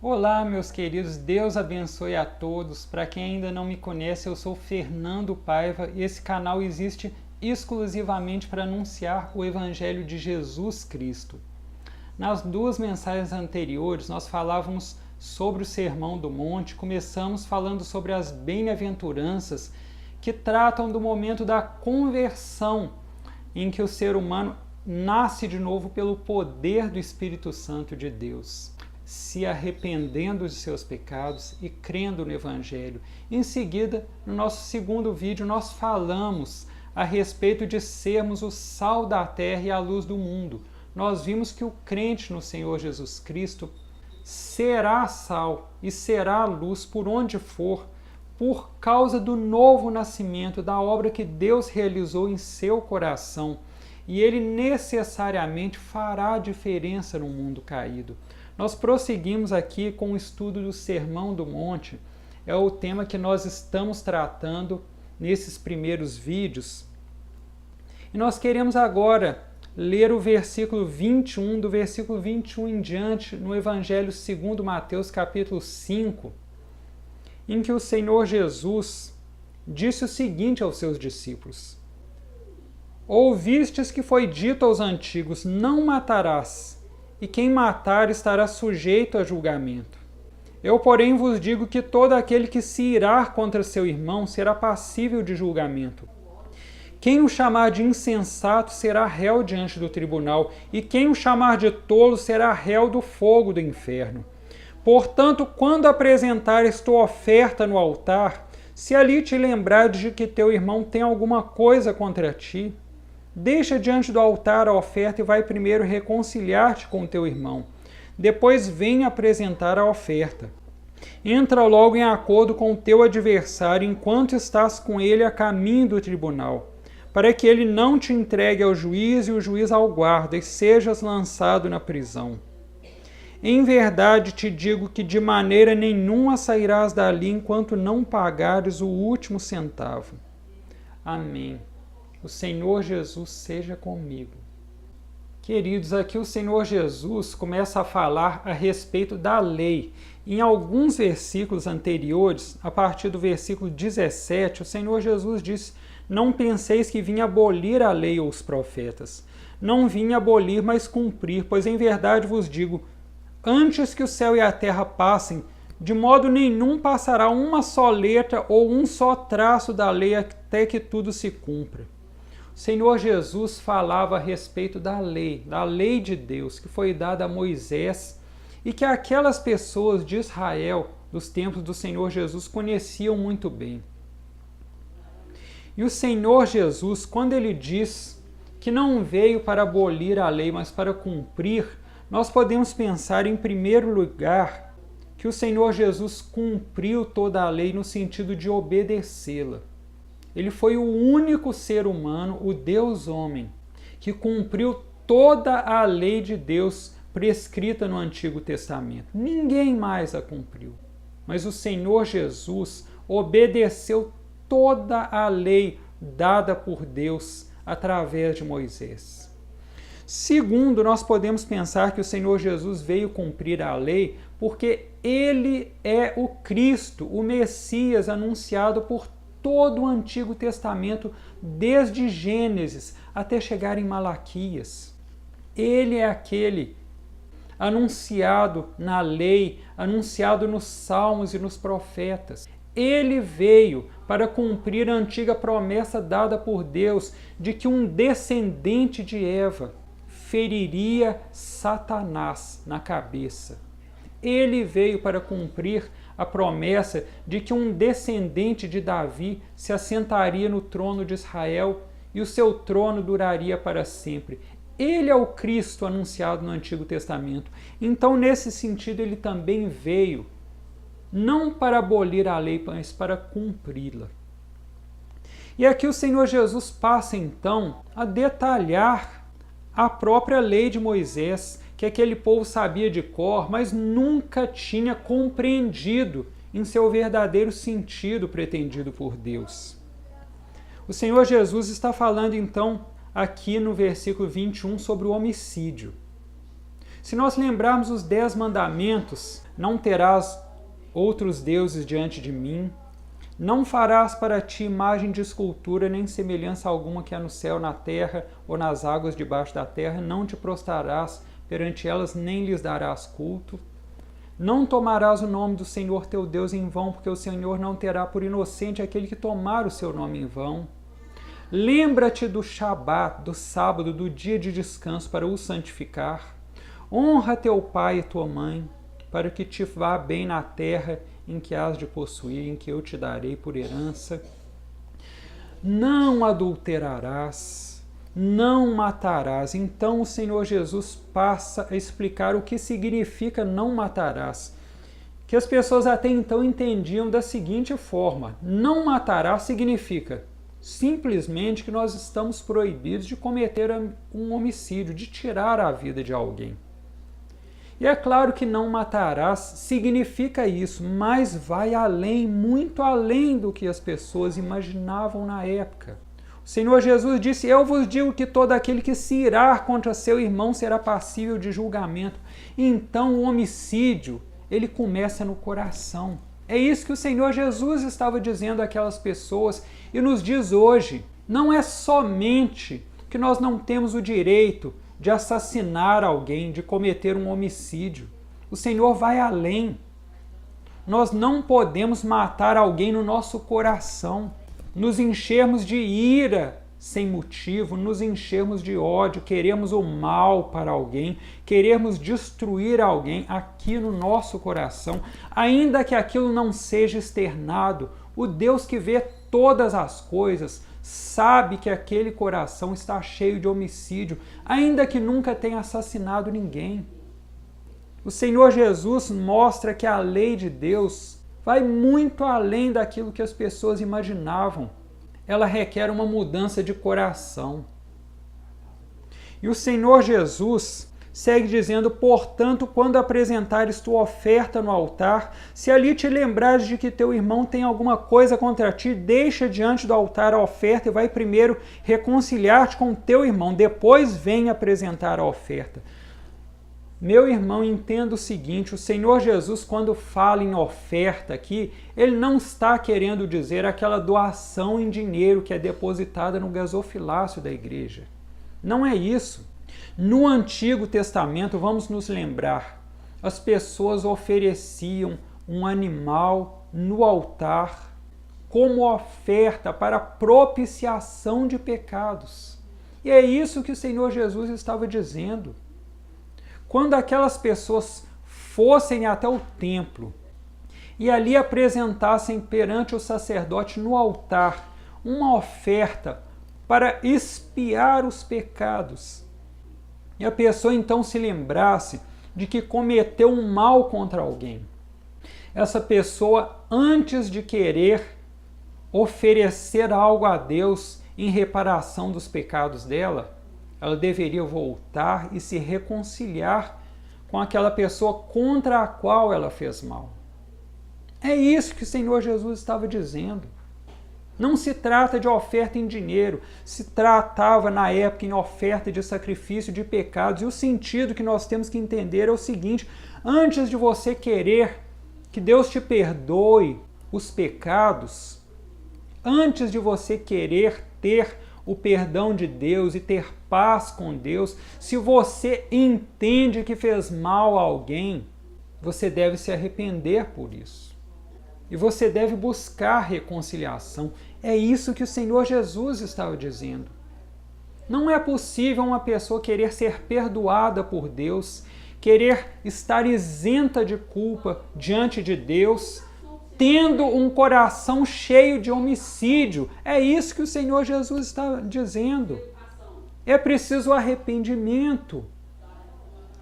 Olá, meus queridos, Deus abençoe a todos. Para quem ainda não me conhece, eu sou Fernando Paiva e esse canal existe exclusivamente para anunciar o Evangelho de Jesus Cristo. Nas duas mensagens anteriores, nós falávamos sobre o Sermão do Monte, começamos falando sobre as bem-aventuranças que tratam do momento da conversão, em que o ser humano nasce de novo pelo poder do Espírito Santo de Deus, se arrependendo de seus pecados e crendo no Evangelho. Em seguida, no nosso segundo vídeo, nós falamos a respeito de sermos o sal da terra e a luz do mundo. Nós vimos que o crente no Senhor Jesus Cristo será sal e será luz por onde for, por causa do novo nascimento, da obra que Deus realizou em seu coração. E ele necessariamente fará diferença no mundo caído. Nós prosseguimos aqui com o estudo do Sermão do Monte. É o tema que nós estamos tratando nesses primeiros vídeos. E nós queremos agora ler o versículo 21, do versículo 21 em diante, no Evangelho segundo Mateus, capítulo 5, em que o Senhor Jesus disse o seguinte aos seus discípulos: Ouvistes que foi dito aos antigos, não matarás, e quem matar estará sujeito a julgamento. Eu, porém, vos digo que todo aquele que se irar contra seu irmão será passível de julgamento. Quem o chamar de insensato será réu diante do tribunal, e quem o chamar de tolo será réu do fogo do inferno. Portanto, quando apresentares tua oferta no altar, se ali te lembrares de que teu irmão tem alguma coisa contra ti, deixa diante do altar a oferta e vai primeiro reconciliar-te com o teu irmão. Depois vem apresentar a oferta. Entra logo em acordo com o teu adversário enquanto estás com ele a caminho do tribunal, para que ele não te entregue ao juiz e o juiz ao guarda, e sejas lançado na prisão. Em verdade te digo que de maneira nenhuma sairás dali enquanto não pagares o último centavo. Amém. O Senhor Jesus seja comigo. Queridos, aqui o Senhor Jesus começa a falar a respeito da lei. Em alguns versículos anteriores, a partir do versículo 17, o Senhor Jesus disse: Não penseis que vim abolir a lei ou os profetas. Não vim abolir, mas cumprir, pois em verdade vos digo, antes que o céu e a terra passem, de modo nenhum passará uma só letra ou um só traço da lei até que tudo se cumpra. O Senhor Jesus falava a respeito da lei de Deus, que foi dada a Moisés e que aquelas pessoas de Israel, dos tempos do Senhor Jesus, conheciam muito bem. E o Senhor Jesus, quando ele diz que não veio para abolir a lei, mas para cumprir, nós podemos pensar, em primeiro lugar, que o Senhor Jesus cumpriu toda a lei no sentido de obedecê-la. Ele foi o único ser humano, o Deus-homem, que cumpriu toda a lei de Deus prescrita no Antigo Testamento. Ninguém mais a cumpriu. Mas o Senhor Jesus obedeceu toda a lei dada por Deus através de Moisés. Segundo, nós podemos pensar que o Senhor Jesus veio cumprir a lei porque ele é o Cristo, o Messias anunciado por todo o Antigo Testamento, desde Gênesis até chegar em Malaquias. Ele é aquele anunciado na lei, anunciado nos Salmos e nos profetas. Ele veio para cumprir a antiga promessa dada por Deus de que um descendente de Eva feriria Satanás na cabeça. Ele veio para cumprir a promessa de que um descendente de Davi se assentaria no trono de Israel e o seu trono duraria para sempre. Ele é o Cristo anunciado no Antigo Testamento. Então, nesse sentido, ele também veio, não para abolir a lei, mas para cumpri-la. E aqui o Senhor Jesus passa, então, a detalhar a própria lei de Moisés, que aquele povo sabia de cor, mas nunca tinha compreendido em seu verdadeiro sentido pretendido por Deus. O Senhor Jesus está falando, então, aqui no versículo 21 sobre o homicídio. Se nós lembrarmos os 10 mandamentos, não terás outros deuses diante de mim, não farás para ti imagem de escultura, nem semelhança alguma que há no céu, na terra ou nas águas debaixo da terra, não te prostrarás perante elas, nem lhes darás culto. Não tomarás o nome do Senhor teu Deus em vão, porque o Senhor não terá por inocente aquele que tomar o seu nome em vão. Lembra-te do Shabat, do sábado, do dia de descanso, para o santificar. Honra teu pai e tua mãe, para que te vá bem na terra em que has de possuir, em que eu te darei por herança. Não adulterarás, não matarás. Então o Senhor Jesus passa a explicar o que significa não matarás, que as pessoas até então entendiam da seguinte forma: não matarás significa simplesmente que nós estamos proibidos de cometer um homicídio, de tirar a vida de alguém. E é claro que não matarás significa isso, mas vai além, muito além do que as pessoas imaginavam na época. O Senhor Jesus disse: eu vos digo que todo aquele que se irar contra seu irmão será passível de julgamento. Então o homicídio, ele começa no coração. É isso que o Senhor Jesus estava dizendo àquelas pessoas e nos diz hoje. Não é somente que nós não temos o direito de assassinar alguém, de cometer um homicídio. O Senhor vai além. Nós não podemos matar alguém no nosso coração, nos enchermos de ira sem motivo, nos enchermos de ódio, queremos o mal para alguém, queremos destruir alguém aqui no nosso coração, ainda que aquilo não seja externado. O Deus que vê todas as coisas sabe que aquele coração está cheio de homicídio, ainda que nunca tenha assassinado ninguém. O Senhor Jesus mostra que a lei de Deus vai muito além daquilo que as pessoas imaginavam. Ela requer uma mudança de coração. E o Senhor Jesus segue dizendo: portanto, quando apresentares tua oferta no altar, se ali te lembrares de que teu irmão tem alguma coisa contra ti, deixa diante do altar a oferta e vai primeiro reconciliar-te com teu irmão, depois vem apresentar a oferta. Meu irmão, entenda o seguinte: o Senhor Jesus, quando fala em oferta aqui, ele não está querendo dizer aquela doação em dinheiro que é depositada no gasofilácio da igreja. Não é isso. No Antigo Testamento, vamos nos lembrar, as pessoas ofereciam um animal no altar como oferta para propiciação de pecados. E é isso que o Senhor Jesus estava dizendo. Quando aquelas pessoas fossem até o templo e ali apresentassem perante o sacerdote no altar uma oferta para expiar os pecados, e a pessoa então se lembrasse de que cometeu um mal contra alguém, essa pessoa, antes de querer oferecer algo a Deus em reparação dos pecados dela, ela deveria voltar e se reconciliar com aquela pessoa contra a qual ela fez mal. É isso que o Senhor Jesus estava dizendo. Não se trata de oferta em dinheiro, se tratava na época em oferta de sacrifício de pecados. E o sentido que nós temos que entender é o seguinte: antes de você querer que Deus te perdoe os pecados, antes de você querer ter o perdão de Deus e ter paz com Deus, se você entende que fez mal a alguém, você deve se arrepender por isso. E você deve buscar reconciliação. É isso que o Senhor Jesus estava dizendo. Não é possível uma pessoa querer ser perdoada por Deus, querer estar isenta de culpa diante de Deus, tendo um coração cheio de homicídio. É isso que o Senhor Jesus está dizendo. É preciso arrependimento.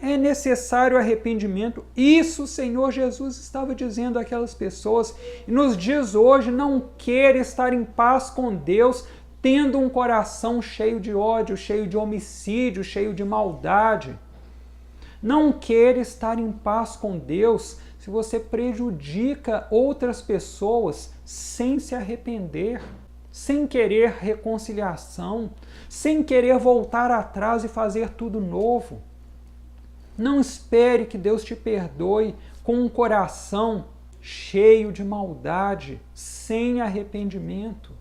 É necessário arrependimento. Isso o Senhor Jesus estava dizendo àquelas pessoas. E nos dias hoje, não quer estar em paz com Deus, tendo um coração cheio de ódio, cheio de homicídio, cheio de maldade. Não quer estar em paz com Deus se você prejudica outras pessoas sem se arrepender, sem querer reconciliação, sem querer voltar atrás e fazer tudo novo. Não espere que Deus te perdoe com um coração cheio de maldade, sem arrependimento.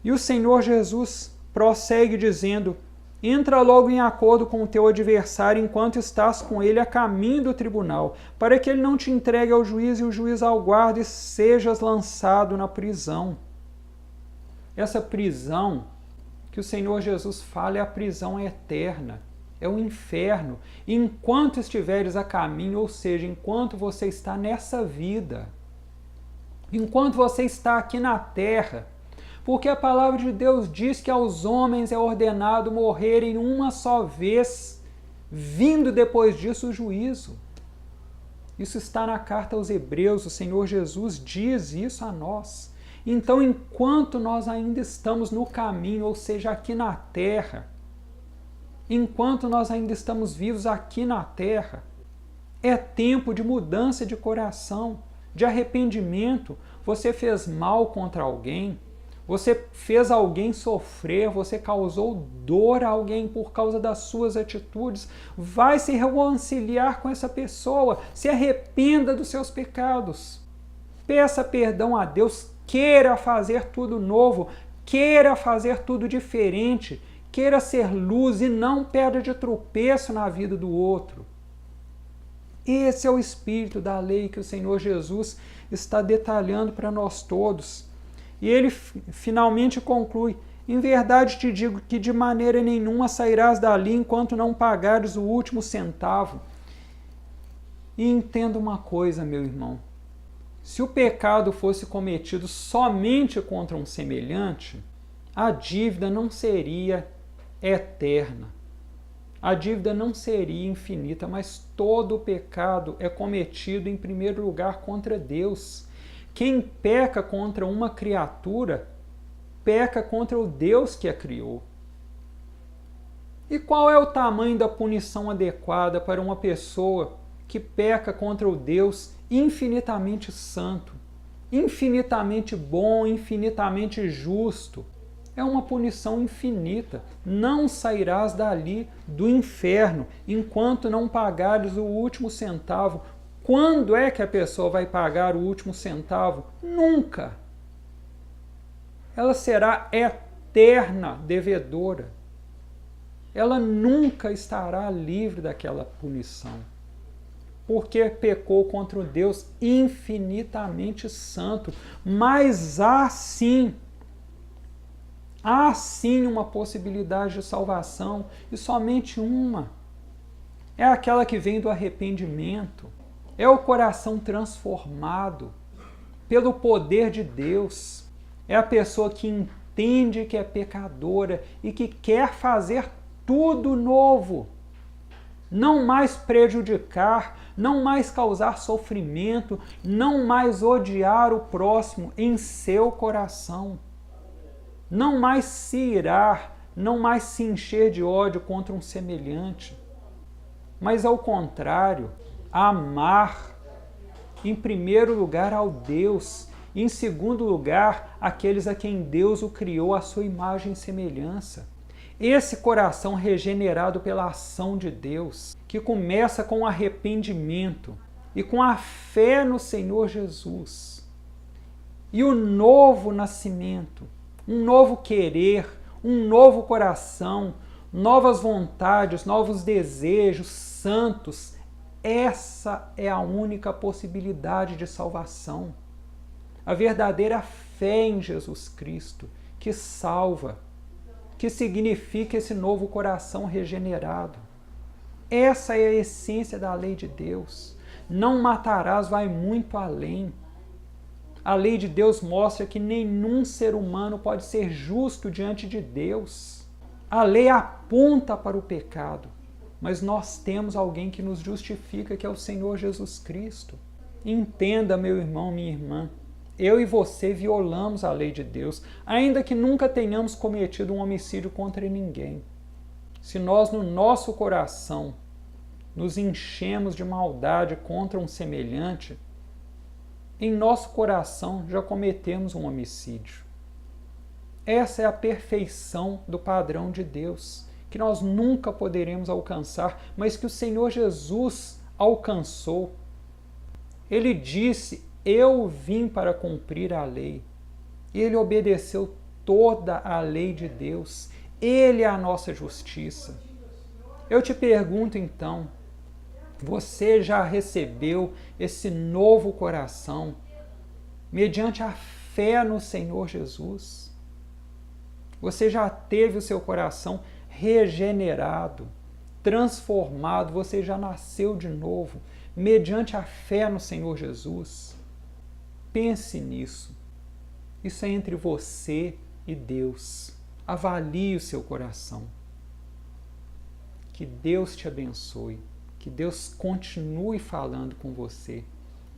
E o Senhor Jesus prossegue dizendo: entra logo em acordo com o teu adversário enquanto estás com ele a caminho do tribunal, para que ele não te entregue ao juiz e o juiz ao guarda e sejas lançado na prisão. Essa prisão que o Senhor Jesus fala é a prisão eterna, é o inferno. Enquanto estiveres a caminho, ou seja, enquanto você está nessa vida, enquanto você está aqui na terra, porque a palavra de Deus diz que aos homens é ordenado morrerem uma só vez, vindo depois disso o juízo. Isso está na carta aos Hebreus, o Senhor Jesus diz isso a nós. Então, enquanto nós ainda estamos no caminho, ou seja, aqui na terra, enquanto nós ainda estamos vivos aqui na terra, é tempo de mudança de coração, de arrependimento. Você fez mal contra alguém, você fez alguém sofrer, você causou dor a alguém por causa das suas atitudes. Vai se reconciliar com essa pessoa, se arrependa dos seus pecados. Peça perdão a Deus, queira fazer tudo novo, queira fazer tudo diferente, queira ser luz e não pedra de tropeço na vida do outro. Esse é o espírito da lei que o Senhor Jesus está detalhando para nós todos. E ele finalmente conclui: em verdade te digo que de maneira nenhuma sairás dali enquanto não pagares o último centavo. E entenda uma coisa, meu irmão. Se o pecado fosse cometido somente contra um semelhante, a dívida não seria eterna. A dívida não seria infinita, mas todo o pecado é cometido em primeiro lugar contra Deus. Quem peca contra uma criatura, peca contra o Deus que a criou. E qual é o tamanho da punição adequada para uma pessoa que peca contra o Deus infinitamente santo, infinitamente bom, infinitamente justo? É uma punição infinita. Não sairás dali do inferno enquanto não pagares o último centavo. Quando é que a pessoa vai pagar o último centavo? Nunca. Ela será eterna devedora. Ela nunca estará livre daquela punição, porque pecou contra o Deus infinitamente santo. Mas há sim uma possibilidade de salvação, e somente uma. É aquela que vem do arrependimento. É o coração transformado pelo poder de Deus. É a pessoa que entende que é pecadora e que quer fazer tudo novo. Não mais prejudicar, não mais causar sofrimento, não mais odiar o próximo em seu coração. Não mais se irar, não mais se encher de ódio contra um semelhante. Mas ao contrário, amar, em primeiro lugar, ao Deus, e em segundo lugar, aqueles a quem Deus o criou à sua imagem e semelhança. Esse coração regenerado pela ação de Deus, que começa com o arrependimento e com a fé no Senhor Jesus. E o novo nascimento, um novo querer, um novo coração, novas vontades, novos desejos santos. Essa é a única possibilidade de salvação. A verdadeira fé em Jesus Cristo, que salva, que significa esse novo coração regenerado. Essa é a essência da lei de Deus. Não matarás vai muito além. A lei de Deus mostra que nenhum ser humano pode ser justo diante de Deus. A lei aponta para o pecado, mas nós temos alguém que nos justifica, que é o Senhor Jesus Cristo. Entenda, meu irmão, minha irmã, eu e você violamos a lei de Deus, ainda que nunca tenhamos cometido um homicídio contra ninguém. Se nós, no nosso coração, nos enchemos de maldade contra um semelhante, em nosso coração já cometemos um homicídio. Essa é a perfeição do padrão de Deus, que nós nunca poderemos alcançar, mas que o Senhor Jesus alcançou. Ele disse: eu vim para cumprir a lei. Ele obedeceu toda a lei de Deus. Ele é a nossa justiça. Eu te pergunto então, você já recebeu esse novo coração mediante a fé no Senhor Jesus? Você já teve o seu coração regenerado, transformado, você já nasceu de novo mediante a fé no Senhor Jesus? Pense nisso. Isso é entre você e Deus. Avalie o seu coração. Que Deus te abençoe. Que Deus continue falando com você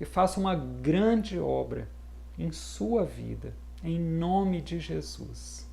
e faça uma grande obra em sua vida, em nome de Jesus.